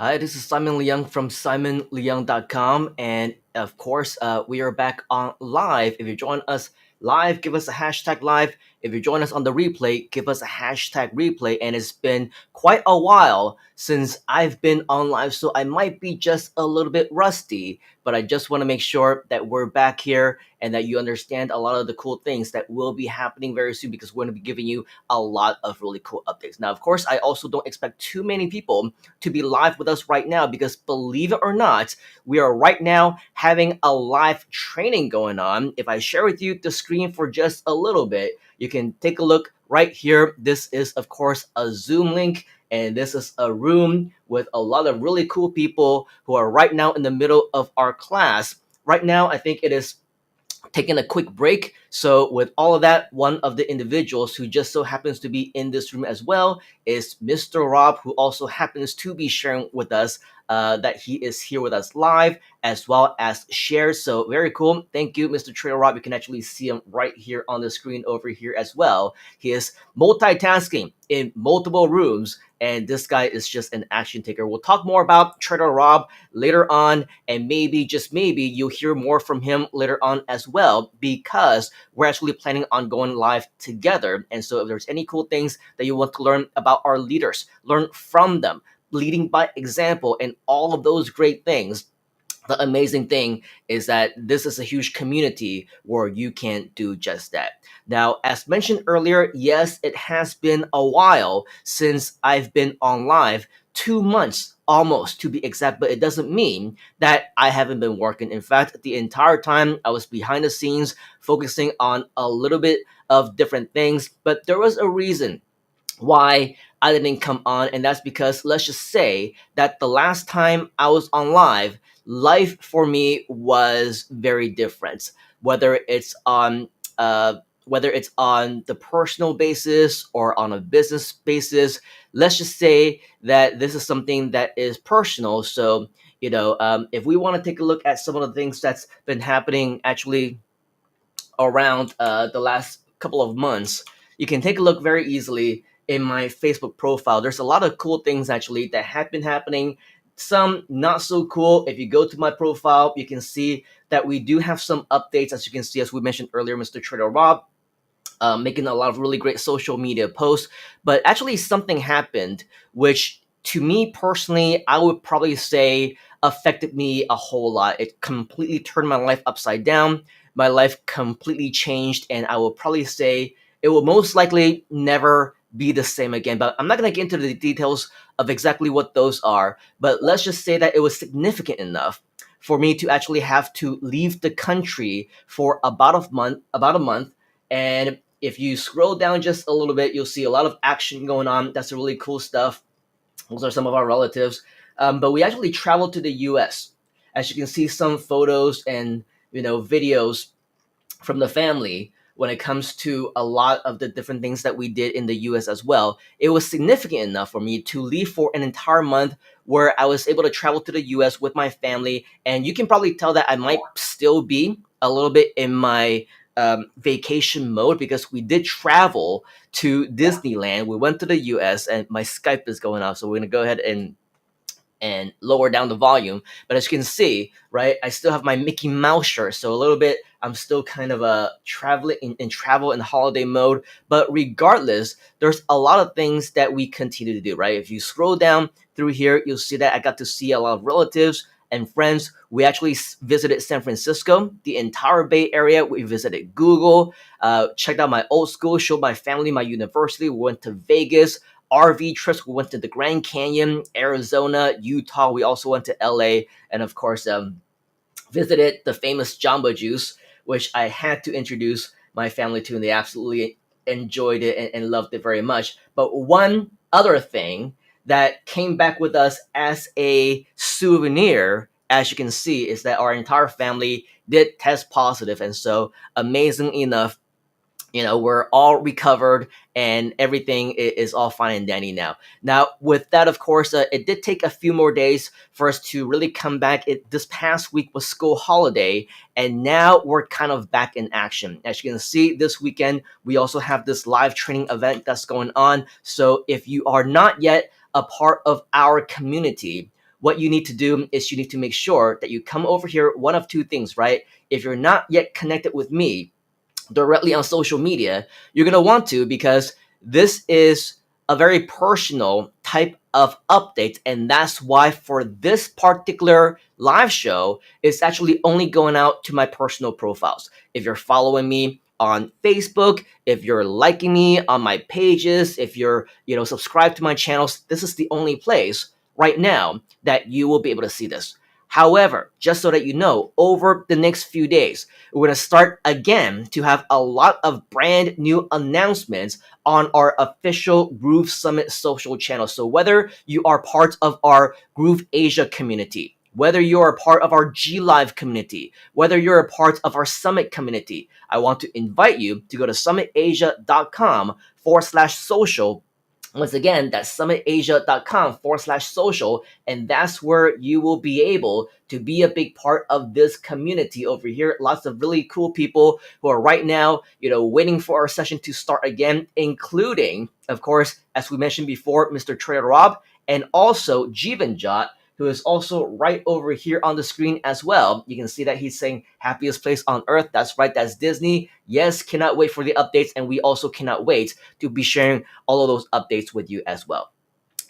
Hi, this is Simon Liang from simonliang.com. And of course, we are back on live. If you join us live, give us a hashtag live. If you join us on the replay, give us a hashtag replay. And it's been quite a while since I've been on live, so I might be just a little bit rusty, but I just want to make sure that we're back here and that you understand a lot of the cool things that will be happening very soon because we're going to be giving you a lot of really cool updates. Now, of course, I also don't expect too many people to be live with us right now because believe it or not, we are right now having a live training going on. If I share with you the screen for just a little bit, you can take a look right here. This is, of course, a Zoom link, and this is a room with a lot of really cool people who are right now in the middle of our class. Right now, I think it is taking a quick break. So, with all of that, one of the individuals who just so happens to be in this room as well is Mr. Rob, who also happens to be sharing with us that he is here with us live as well as shared. So, very cool. Thank you, Mr. Trail Rob. You can actually see him right here on the screen over here as well. He is multitasking in multiple rooms, and this guy is just an action taker. We'll talk more about Trader Rob later on, and maybe, just maybe, you'll hear more from him later on as well because we're actually planning on going live together. And so if there's any cool things that you want to learn about our leaders, learn from them, leading by example, and all of those great things, the amazing thing is that this is a huge community where you can do just that. Now, as mentioned earlier, yes, it has been a while since I've been on live, 2 months almost to be exact, but it doesn't mean that I haven't been working. In fact, the entire time I was behind the scenes focusing on a little bit of different things, but there was a reason why I didn't come on, and that's because let's just say that the last time I was on live, life for me was very different. Whether it's on whether it's on the personal basis or on a business basis, let's just say that this is something that is personal. So if we want to take a look at some of the things that's been happening actually around the last couple of months, you can take a look very easily in my Facebook profile. There's a lot of cool things actually that have been happening. Some not so cool. If you go to my profile, you can see that we do have some updates. As you can see, as we mentioned earlier, Mr. Trader Rob making a lot of really great social media posts. But actually, something happened which, to me personally, I would probably say affected me a whole lot. It completely turned my life upside down. My life completely changed, and I will probably say it will most likely never be the same again. But I'm not going to get into the details of exactly what those are. But let's just say that it was significant enough for me to actually have to leave the country for about a month. And if you scroll down just a little bit, you'll see a lot of action going on. That's really cool stuff. Those are some of our relatives. But we actually traveled to the US. As you can see, some photos and videos from the family when it comes to a lot of the different things that we did in the US as well. It was significant enough for me to leave for an entire month where I was able to travel to the US with my family. And you can probably tell that I might still be a little bit in my vacation mode because we did travel to Disneyland. We went to the US, and my Skype is going off, so we're gonna go ahead and lower down the volume. But as you can see, right, I still have my Mickey Mouse shirt. So a little bit, I'm still kind of traveling in travel and holiday mode. But regardless, there's a lot of things that we continue to do, right? If you scroll down through here, you'll see that I got to see a lot of relatives and friends. We actually visited San Francisco, the entire Bay Area. We visited Google, checked out my old school, showed my family my university. We went to Vegas, RV trips. We went to the Grand Canyon, Arizona, Utah. We also went to LA, and of course, visited the famous Jamba Juice, which I had to introduce my family to, and they absolutely enjoyed it and loved it very much. But one other thing that came back with us as a souvenir, as you can see, is that our entire family did test positive. And so, amazingly enough, we're all recovered and everything is all fine and dandy now. Now, with that, of course, it did take a few more days for us to really come back. This past week was school holiday, and now we're kind of back in action. As you can see, this weekend, we also have this live training event that's going on. So if you are not yet a part of our community, what you need to do is you need to make sure that you come over here. One of two things, right? If you're not yet connected with me directly on social media, you're going to want to, because this is a very personal type of update. And that's why for this particular live show, it's actually only going out to my personal profiles. If you're following me on Facebook, if you're liking me on my pages, if you're, subscribed to my channels, this is the only place right now that you will be able to see this. However, just so that you know, over the next few days, we're going to start again to have a lot of brand new announcements on our official Groove Summit social channel. So whether you are part of our Groove Asia community, whether you're a part of our G Live community, whether you're a part of our Summit community, I want to invite you to go to summitasia.com/social. Once again, that's summitasia.com/social, and that's where you will be able to be a big part of this community over here. Lots of really cool people who are right now, waiting for our session to start again, including, of course, as we mentioned before, Mr. Trey Rob, and also Jivanjot, who is also right over here on the screen as well. You can see that he's saying happiest place on earth. That's right, that's Disney. Yes, cannot wait for the updates, and we also cannot wait to be sharing all of those updates with you as well.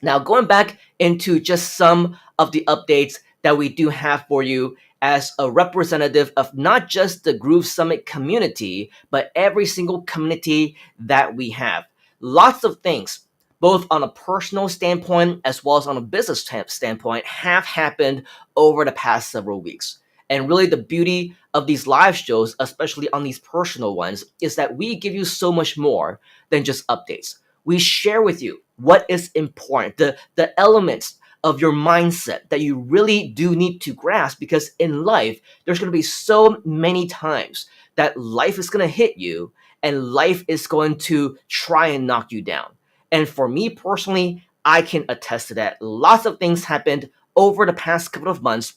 Now, going back into just some of the updates that we do have for you as a representative of not just the Groove Summit community, but every single community that we have. Lots of things, both on a personal standpoint as well as on a business standpoint, have happened over the past several weeks. And really the beauty of these live shows, especially on these personal ones, is that we give you so much more than just updates. We share with you what is important, the elements of your mindset that you really do need to grasp, because in life, there's going to be so many times that life is going to hit you and life is going to try and knock you down. And for me personally, I can attest to that. Lots of things happened over the past couple of months.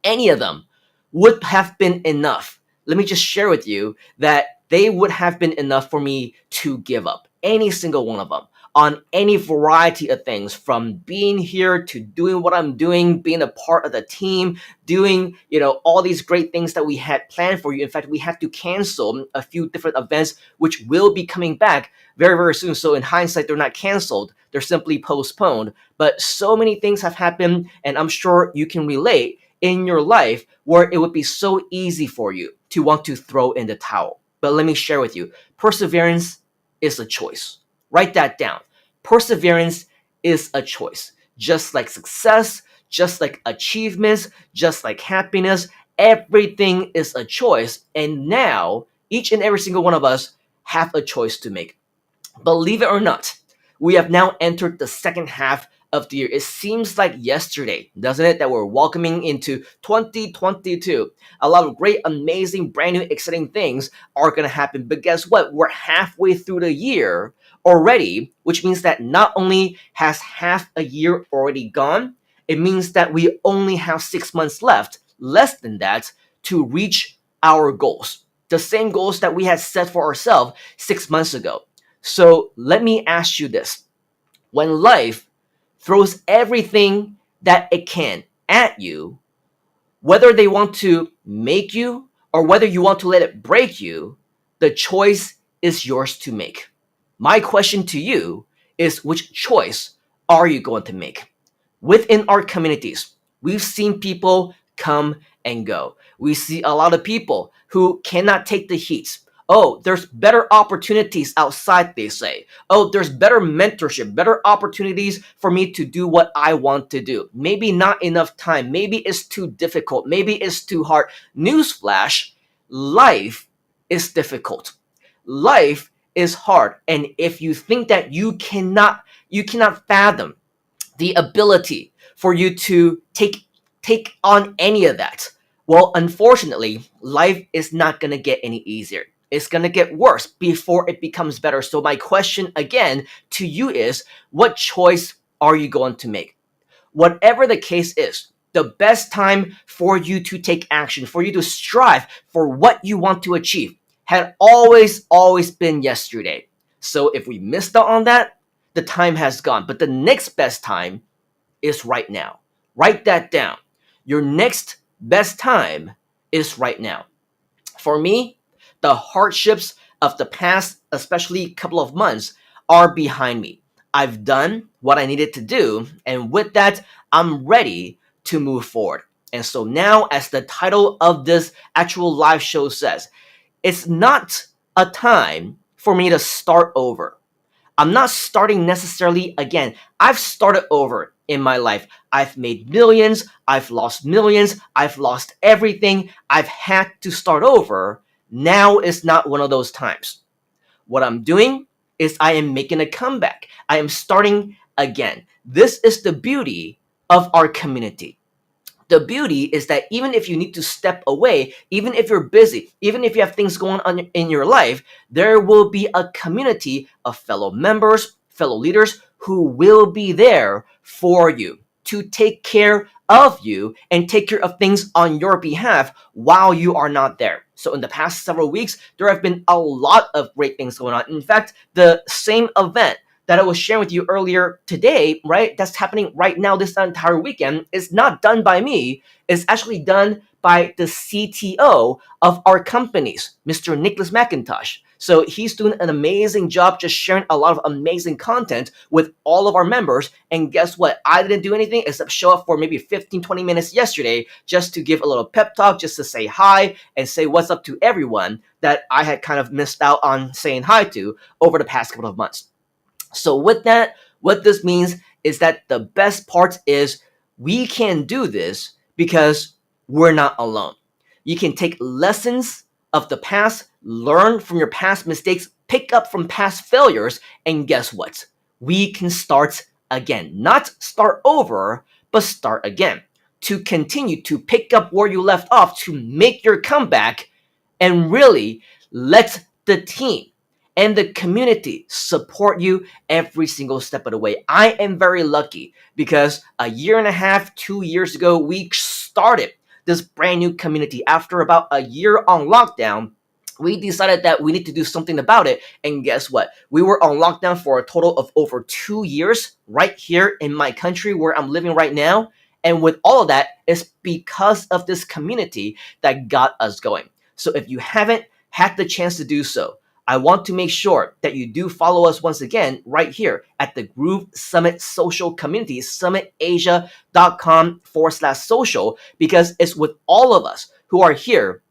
Any of them would have been enough. Let me just share with you that they would have been enough for me to give up. Any single one of them, on any variety of things, from being here to doing what I'm doing, being a part of the team, doing, all these great things that we had planned for you. In fact, we had to cancel a few different events, which will be coming back very, very soon. So in hindsight, they're not canceled. They're simply postponed. But so many things have happened, and I'm sure you can relate in your life where it would be so easy for you to want to throw in the towel. But let me share with you, perseverance is a choice. Write that down. Perseverance is a choice. Just like success, just like achievements, just like happiness, everything is a choice. And now, each and every single one of us have a choice to make. Believe it or not, we have now entered the second half of the year. It seems like yesterday, doesn't it, that we're welcoming into 2022. A lot of great, amazing, brand new, exciting things are going to happen. But guess what? We're halfway through the year already, which means that not only has half a year already gone, it means that we only have 6 months left, less than that, to reach our goals. The same goals that we had set for ourselves 6 months ago. So let me ask you this. When life throws everything that it can at you, whether they want to make you or whether you want to let it break you, the choice is yours to make. My question to you is, which choice are you going to make? Within our communities, we've seen people come and go. We see a lot of people who cannot take the heat. Oh, there's better opportunities outside, they say. Oh, there's better mentorship, better opportunities for me to do what I want to do. Maybe not enough time. Maybe it's too difficult. Maybe it's too hard. Newsflash, life is difficult. Life is hard. And if you think that you cannot fathom the ability for you to take on any of that, well, unfortunately, life is not going to get any easier. It's going to get worse before it becomes better. So my question again to you is, what choice are you going to make? Whatever the case is, the best time for you to take action, for you to strive for what you want to achieve, had always been yesterday. So if we missed out on that, the time has gone. But the next best time is right now. Write that down. Your next best time is right now. For me, the hardships of the past, especially couple of months, are behind me. I've done what I needed to do, and with that, I'm ready to move forward. And so now, as the title of this actual live show says, it's not a time for me to start over. I'm not starting necessarily again. I've started over in my life. I've made millions. I've lost millions. I've lost everything. I've had to start over. Now is not one of those times. What I'm doing is I am making a comeback. I am starting again. This is the beauty of our community. The beauty is that even if you need to step away, even if you're busy, even if you have things going on in your life, there will be a community of fellow members, fellow leaders who will be there for you to take care of you and take care of things on your behalf while you are not there. So in the past several weeks, there have been a lot of great things going on. In fact, the same event that I was sharing with you earlier today, right? That's happening right now this entire weekend is not done by me. It's actually done by the CTO of our companies, Mr. Nicholas McIntosh. So he's doing an amazing job just sharing a lot of amazing content with all of our members. And guess what? I didn't do anything except show up for maybe 15, 20 minutes yesterday just to give a little pep talk, just to say hi and say what's up to everyone that I had kind of missed out on saying hi to over the past couple of months. So with that, what this means is that the best part is we can do this because we're not alone. You can take lessons of the past, learn from your past mistakes, pick up from past failures, and guess what? We can start again. Not start over, but start again. To continue to pick up where you left off, to make your comeback, and really let the team and the community support you every single step of the way. I am very lucky because a year and a half, 2 years ago, we started this brand new community. After about a year on lockdown, we decided that we need to do something about it. And guess what? We were on lockdown for a total of over 2 years right here in my country where I'm living right now. And with all of that, it's because of this community that got us going. So if you haven't had the chance to do so, I want to make sure that you do follow us once again right here at the Groove Summit Social Community, summitasia.com/social, because it's with all of us who are here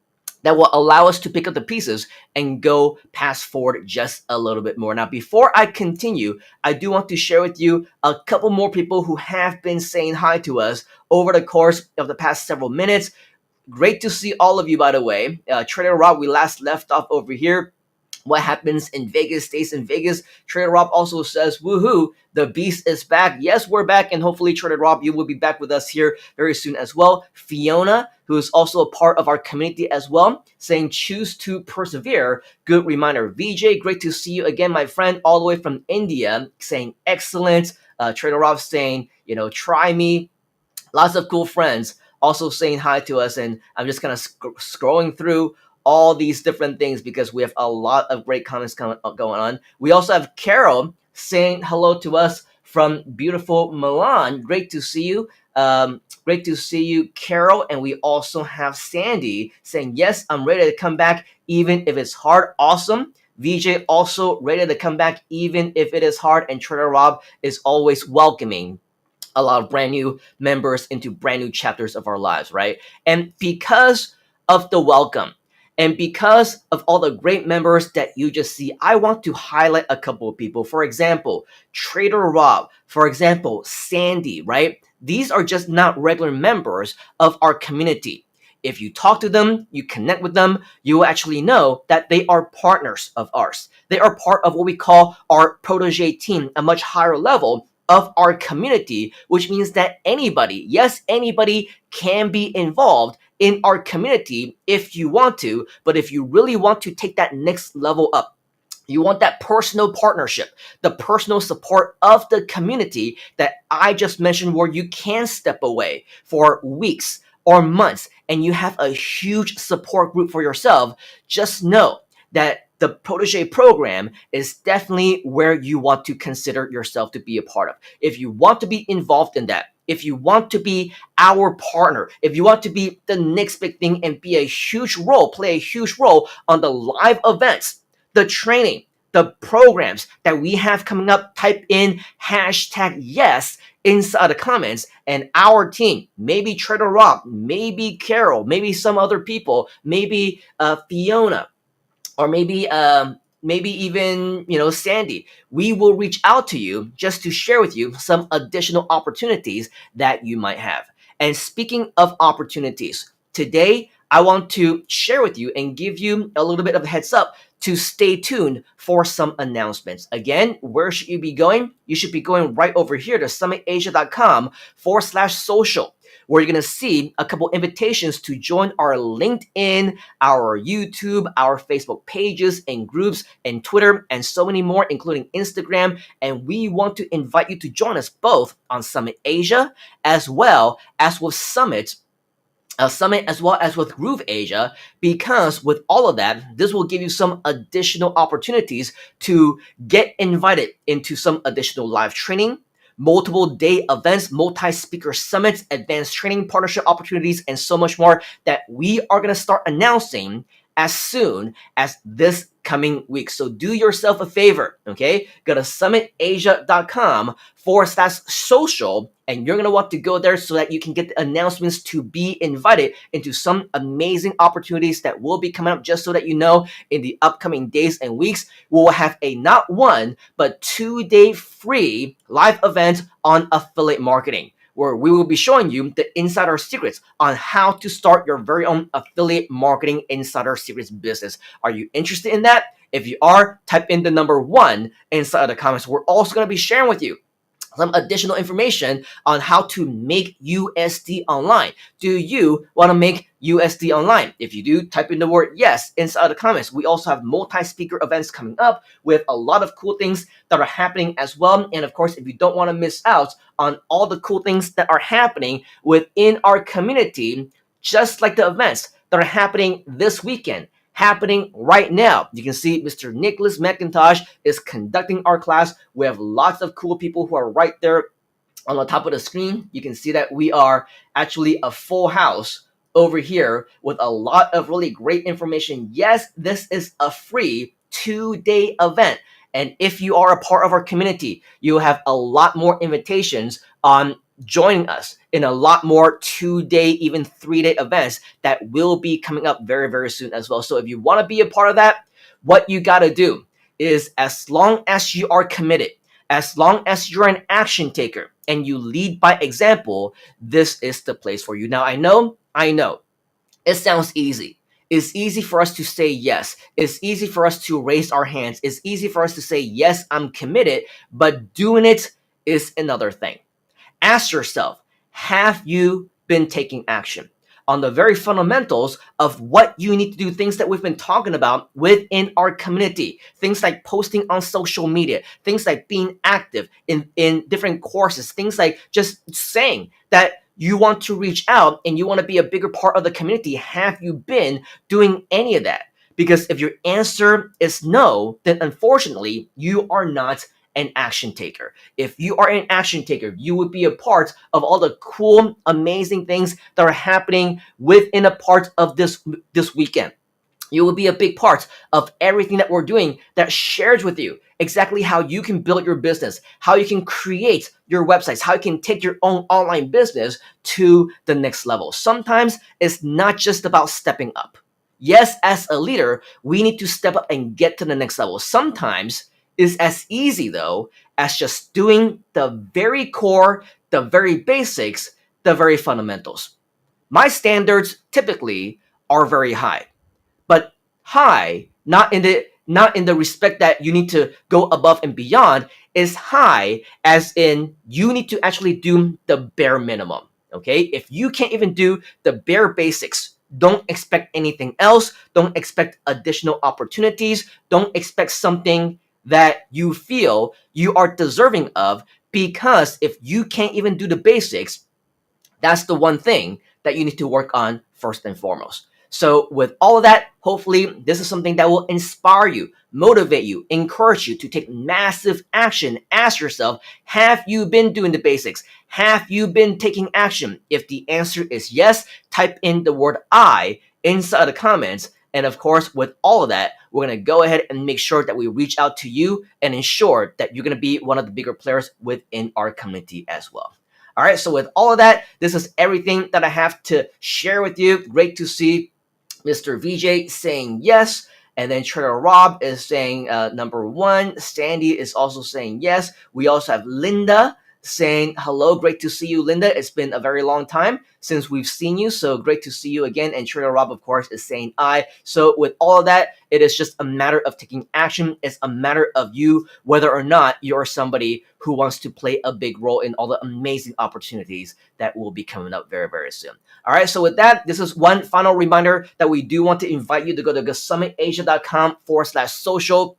that will allow us to pick up the pieces and go past forward just a little bit more. Now, before I continue, I do want to share with you a couple more people who have been saying hi to us over the course of the past several minutes. Great to see all of you, by the way. Trader Rob, we last left off over here. What happens in Vegas stays in Vegas. Trader Rob also says, woohoo, the beast is back. Yes, we're back, and hopefully, Trader Rob, you will be back with us here very soon as well. Fiona, who is also a part of our community as well, saying, choose to persevere. Good reminder. VJ, great to see you again, my friend, all the way from India, saying, excellent. Trader Rob saying, try me. Lots of cool friends also saying hi to us, and I'm just kind of scrolling through all these different things because we have a lot of great comments going on. We also have Carol saying hello to us from beautiful Milan. Great to see you. Great to see you, Carol. And we also have Sandy saying, yes, I'm ready to come back even if it's hard. Awesome. VJ also ready to come back even if it is hard. And Trader Rob is always welcoming a lot of brand new members into brand new chapters of our lives, right? And because of the welcome, and because of all the great members that you just see, I want to highlight a couple of people. For example, Trader Rob. For example, Sandy, right? These are just not regular members of our community. If you talk to them, you connect with them, you will actually know that they are partners of ours. They are part of what we call our protege team, a much higher level of our community, which means that anybody, yes, anybody can be involved in our community if you want to, but if you really want to take that next level up, you want that personal partnership, the personal support of the community that I just mentioned, where you can step away for weeks or months and you have a huge support group for yourself, just know that the protege program is definitely where you want to consider yourself to be a part of. If you want to be involved in that, if you want to be our partner, if you want to be the next big thing and play a huge role on the live events, the training, the programs that we have coming up, type in hashtag yes inside the comments, and our team, maybe Trader Rob, maybe Carol, maybe some other people, maybe Fiona, or maybe even Sandy, we will reach out to you just to share with you some additional opportunities that you might have. And speaking of opportunities, today I want to share with you and give you a little bit of a heads up to stay tuned for some announcements. Again, where should you be going? You should be going right over here to summitasia.com/social, where you're going to see a couple invitations to join our LinkedIn, our YouTube, our Facebook pages and groups, and Twitter, and so many more, including Instagram. And we want to invite you to join us both on Summit Asia as well as with Summit as well as with Groove Asia, because with all of that, this will give you some additional opportunities to get invited into some additional live training, multiple day events, multi-speaker summits, advanced training partnership opportunities, and so much more that we are going to start announcing as soon as this coming week. So do yourself a favor, okay? Go to summitasia.com/social, and you're going to want to go there so that you can get the announcements to be invited into some amazing opportunities that will be coming up. Just so that you know, in the upcoming days and weeks, we will have a not 1, but 2-day free live event on affiliate marketing, where we will be showing you the insider secrets on how to start your very own affiliate marketing insider secrets business. Are you interested in that? If you are, type in the number 1 inside the comments. We're also going to be sharing with you some additional information on how to make USD online. Do you want to make USD online? If you do, type in the word yes inside the comments. We also have multi-speaker events coming up with a lot of cool things that are happening as well. And of course, if you don't want to miss out on all the cool things that are happening within our community, just like the events that are happening this weekend, happening right now. You can see Mr. Nicholas McIntosh is conducting our class. We have lots of cool people who are right there on the top of the screen. You can see that we are actually a full house over here with a lot of really great information. Yes, this is a free 2-day event. And if you are a part of our community, you have a lot more invitations on joining us in a lot more 2-day, even 3-day events that will be coming up very, very soon as well. So if you want to be a part of that, what you got to do is, as long as you are committed, as long as you're an action taker and you lead by example, this is the place for you. Now, I know, it sounds easy. It's easy for us to say yes. It's easy for us to raise our hands. It's easy for us to say, yes, I'm committed, but doing it is another thing. Ask yourself, have you been taking action on the very fundamentals of what you need to do, things that we've been talking about within our community, things like posting on social media, things like being active in different courses, things like just saying that you want to reach out and you want to be a bigger part of the community. Have you been doing any of that? Because if your answer is no, then unfortunately, you are not an action taker. If you are an action taker, you would be a part of all the cool, amazing things that are happening within a part of this weekend. You will be a big part of everything that we're doing that shares with you exactly how you can build your business, how you can create your websites, how you can take your own online business to the next level. Sometimes it's not just about stepping up. Yes, as a leader, we need to step up and get to the next level. Sometimes it's as easy, though, as just doing the very core, the very basics, the very fundamentals. My standards typically are very high. But high, not in the respect that you need to go above and beyond, is high as in you need to actually do the bare minimum. Okay? If you can't even do the bare basics, don't expect anything else. Don't expect additional opportunities. Don't expect something that you feel you are deserving of, because if you can't even do the basics, that's the one thing that you need to work on first and foremost. So with all of that, hopefully this is something that will inspire you, motivate you, encourage you to take massive action. Ask yourself, have you been doing the basics? Have you been taking action? If the answer is yes, type in the word I inside the comments. And of course, with all of that, we're going to go ahead and make sure that we reach out to you and ensure that you're going to be one of the bigger players within our community as well. All right, so with all of that, this is everything that I have to share with you. Great to see Mr. VJ saying yes. And then Trader Rob is saying number one. Sandy is also saying yes. We also have Linda saying hello. Great to see you, Linda. It's been a very long time since we've seen you, so great to see you again. And Trader Rob, of course, is saying I. So with all of that, it is just a matter of taking action. It's a matter of you, whether or not you're somebody who wants to play a big role in all the amazing opportunities that will be coming up very, very soon. All right, so with that, this is one final reminder that we do want to invite you to go to GoSummitAsia.com/social,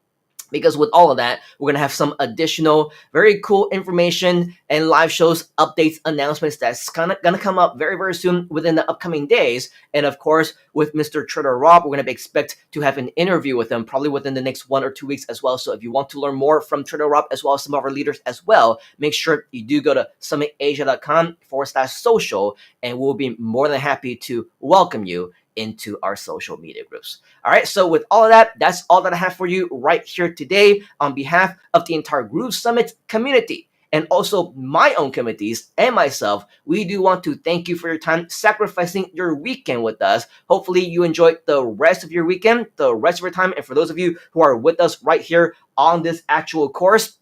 because with all of that, we're going to have some additional very cool information and live shows, updates, announcements that's going to come up very, very soon within the upcoming days. And of course, with Mr. Trader Rob, we're going to expect to have an interview with him probably within the next 1 or 2 weeks as well. So if you want to learn more from Trader Rob as well as some of our leaders as well, make sure you do go to SummitAsia.com/social, and we'll be more than happy to welcome you into our social media groups. All right, so with all of that, that's all that I have for you right here today on behalf of the entire Groove Summit community and also my own committees and myself. We do want to thank you for your time, sacrificing your weekend with us. Hopefully you enjoyed the rest of your weekend, the rest of your time. And for those of you who are with us right here on this actual course,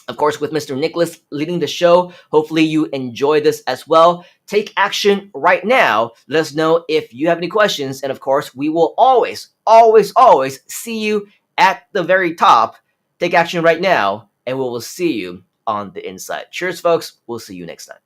of course, with Mr. Nicholas leading the show, hopefully you enjoy this as well. Take action right now. Let us know if you have any questions. And of course, we will always, always, always see you at the very top. Take action right now, and we will see you on the inside. Cheers, folks. We'll see you next time.